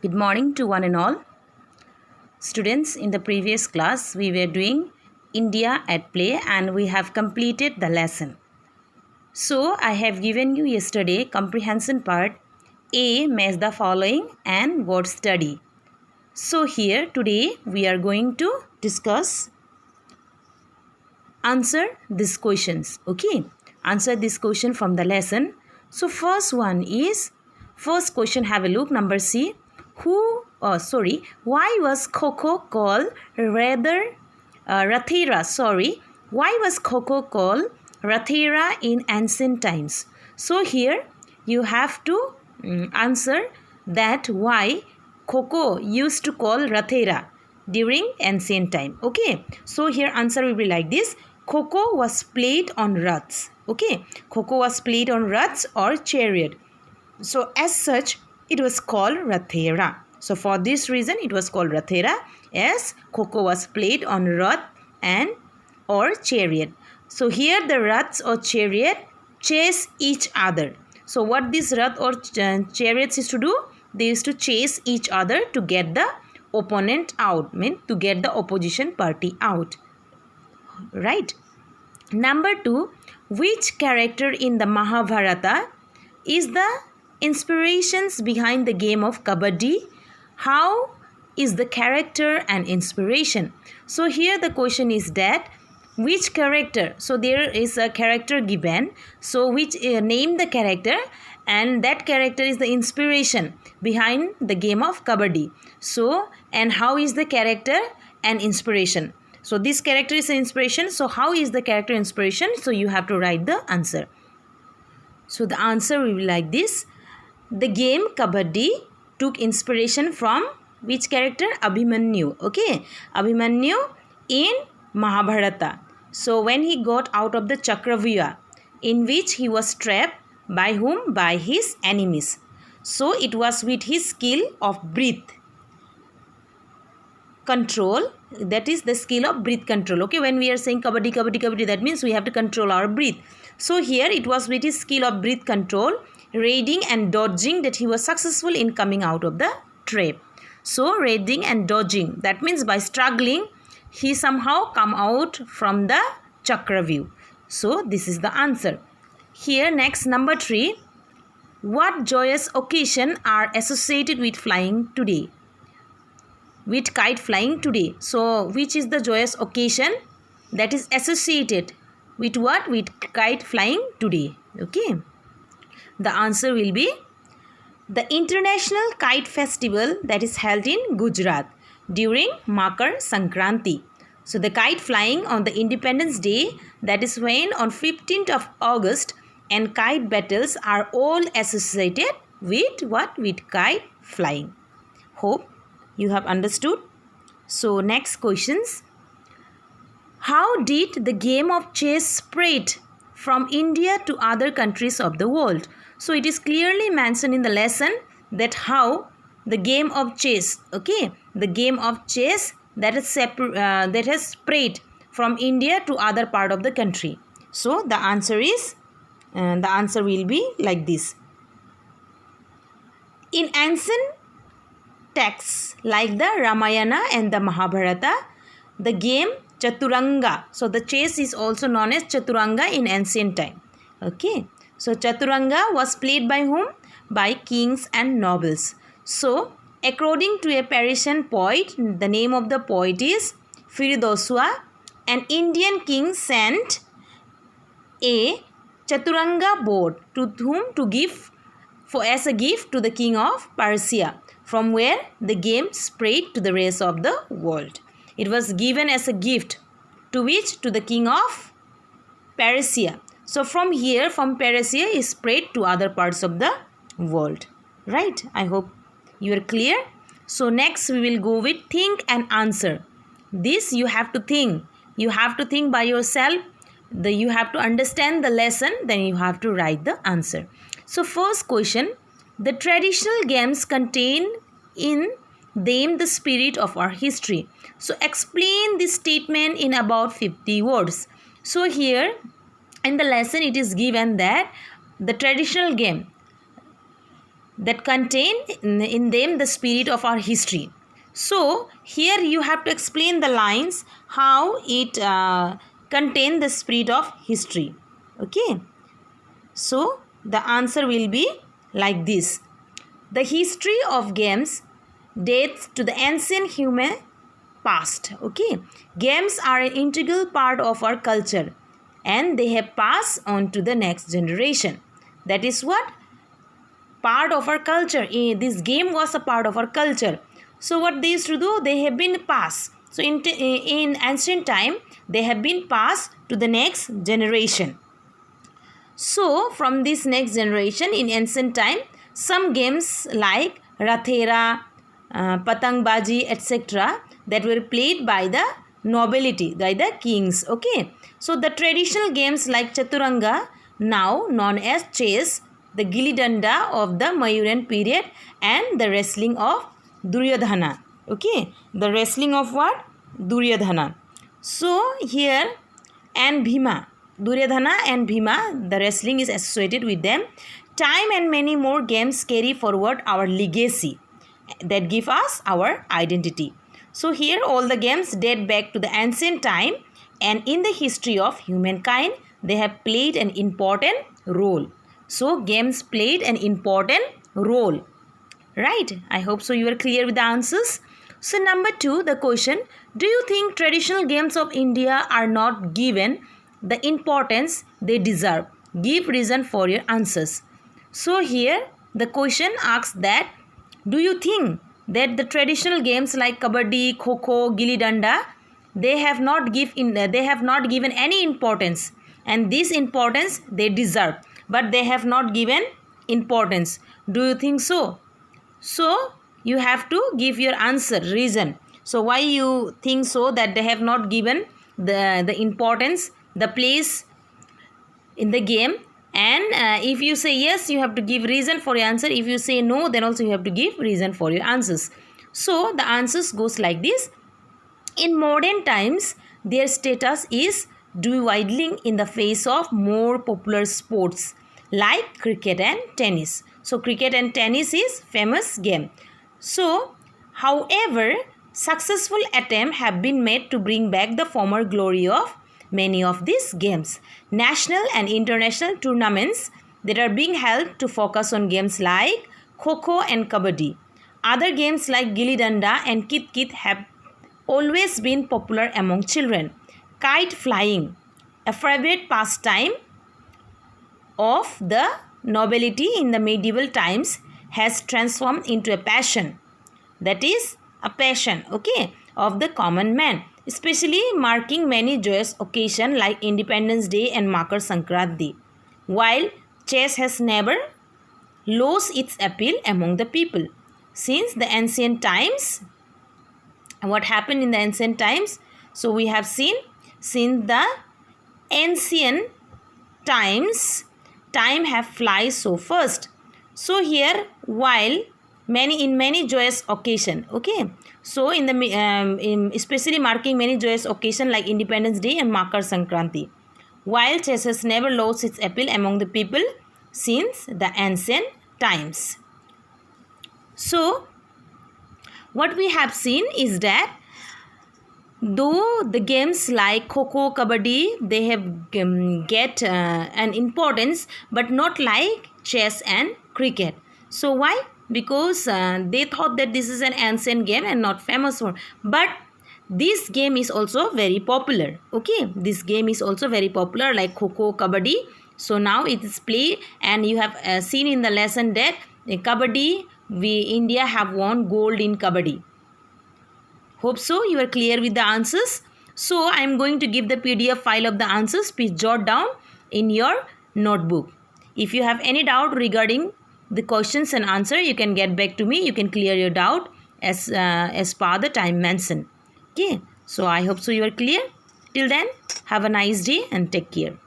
Good morning to one and all. Students, in the previous class, we were doing India at Play and we have completed the lesson. So, I have given you yesterday comprehension part A, match the following and word study. So, here today we are going to discuss answer these questions. Okay, answer this question from the lesson. So, first question, have a look, number C. Why was Kho called Rathera? Why was Kho called Rathera in ancient times? So here you have to answer that why Kho used to call Rathera during ancient time. Okay, so here answer will be like this. Kho was played on ruts. Okay, Kho was played on ruts or chariot. So as such, it was called Rathera. So for this reason, it was called Rathera, as Kho was played on rut and or chariot. So here the ruts or chariot chase each other. So what these rut or chariots used to do? They used to chase each other to get the opponent out, to get the opposition party out. Right. Number 2, which character in the Mahabharata is the inspirations behind the game of Kabaddi? How is the character and inspiration? So here the question is that which character? So there is a character given. So which name the character, and that character is the inspiration behind the game of Kabaddi. So and how is the character and inspiration? So this character is an inspiration. So how is the character inspiration? So you have to write the answer. So the answer will be like this. The game Kabaddi took inspiration from which character? Abhimanyu. Okay, Abhimanyu in Mahabharata. So when he got out of the Chakravyuha, in which he was trapped by whom? By his enemies. So it was with his skill of breath control, that is the skill of breath control. Okay, when we are saying Kabaddi, Kabaddi, Kabaddi, that means we have to control our breath. So here it was with his skill of breath control, raiding and dodging, that he was successful in coming out of the trap. So raiding and dodging, that means by struggling he somehow come out from the Chakravyuha. So this is the answer. Here next, number 3, what joyous occasion are associated with flying today? With kite flying today. So which is the joyous occasion that is associated with what? With kite flying today. Okay, the answer will be the International Kite Festival that is held in Gujarat during Makar Sankranti. So the kite flying on the Independence Day, that is when on 15th of August, and kite battles are all associated with what? With kite flying. Hope you have understood. So next questions. How did the game of chess spread from India to other countries of the world? So it is clearly mentioned in the lesson that how the game of chess, okay, the game of chess that has spread from India to other part of the country. So the answer will be like this. In ancient texts like the Ramayana and the Mahabharata, the game Chaturanga, so the chess is also known as Chaturanga in ancient time. Okay, so Chaturanga was played by whom? By kings and nobles. So according to a Persian poet, the name of the poet is Firdoswa, an Indian king sent a Chaturanga board to whom? To give as a gift to the king of Persia, from where the game spread to the rest of the world. It was given as a gift to which? To the king of Persia. So from here, from Persia, is spread to other parts of the world. Right? I hope you are clear. So next we will go with think and answer. This you have to think. You have to think by yourself. You have to understand the lesson. Then you have to write the answer. So first question. The traditional games contain in them the spirit of our history. So explain this statement in about 50 words. So here in the lesson it is given that the traditional game that contain in them the spirit of our history. So here you have to explain the lines how it contain the spirit of history. Okay. So the answer will be like this. The history of games dates to the ancient human past. Okay. Games are an integral part of our culture and they have passed on to the next generation. That is what? Part of our culture. This game was a part of our culture. So what they used to do? They have been passed. So in ancient time, they have been passed to the next generation. So from this next generation in ancient time, some games like Rathera, Patangbaji, etc. that were played by the nobility, by the kings. Okay. So the traditional games like Chaturanga, now known as chess, the Gilli Danda of the Mayuran period, and the wrestling of Duryodhana. Okay. The wrestling of what? Duryodhana. So here and Bhima. Duryodhana and Bhima, the wrestling is associated with them. Time and many more games carry forward our legacy that give us our identity. So here all the games date back to the ancient time and in the history of humankind, they have played an important role. So games played an important role. Right? I hope so you are clear with the answers. So number 2, the question, do you think traditional games of India are not given the importance they deserve? Give reason for your answers. So here the question asks that, do you think that the traditional games like Kabaddi, Kho-Kho, Gilli Danda, they have not given any importance, and this importance they deserve, but they have not given importance. Do you think so? So you have to give your answer, reason. So why you think so that they have not given the importance, the place in the game? And if you say yes, you have to give reason for your answer. If you say no, then also you have to give reason for your answers. So the answers goes like this. In modern times, their status is dwindling in the face of more popular sports like cricket and tennis. So cricket and tennis is famous game. So however, successful attempts have been made to bring back the former glory of many of these games. National and international tournaments that are being held to focus on games like Kho-Kho and Kabaddi. Other games like Gilli Danda and Kit Kit have always been popular among children. Kite flying, a favorite pastime of the nobility in the medieval times, has transformed into a passion. That is a passion, okay, of the common man, especially marking many joyous occasions like Independence Day and Makar Sankranti. While chess has never lost its appeal among the people. Since the ancient times, what happened in the ancient times? So we have seen, since the ancient times, time have fly so fast. So here, while in many joyous occasion, okay. So in the especially marking many joyous occasion like Independence Day and Makar Sankranti. While chess has never lost its appeal among the people since the ancient times. So what we have seen is that though the games like Kho-Kho, Kabaddi, they have get an importance, but not like chess and cricket. So why? Because they thought that this is an ancient game and not famous one. But this game is also very popular. Okay, this game is also very popular like Kho-Kho, Kabaddi. So now it is played, and you have seen in the lesson that Kabaddi, India have won gold in Kabaddi. Hope so you are clear with the answers. So I am going to give the PDF file of the answers. Please jot down in your notebook. If you have any doubt regarding the questions and answer, you can get back to me. You can clear your doubt as per the time mentioned. Okay. So I hope so you are clear. Till then, have a nice day and take care.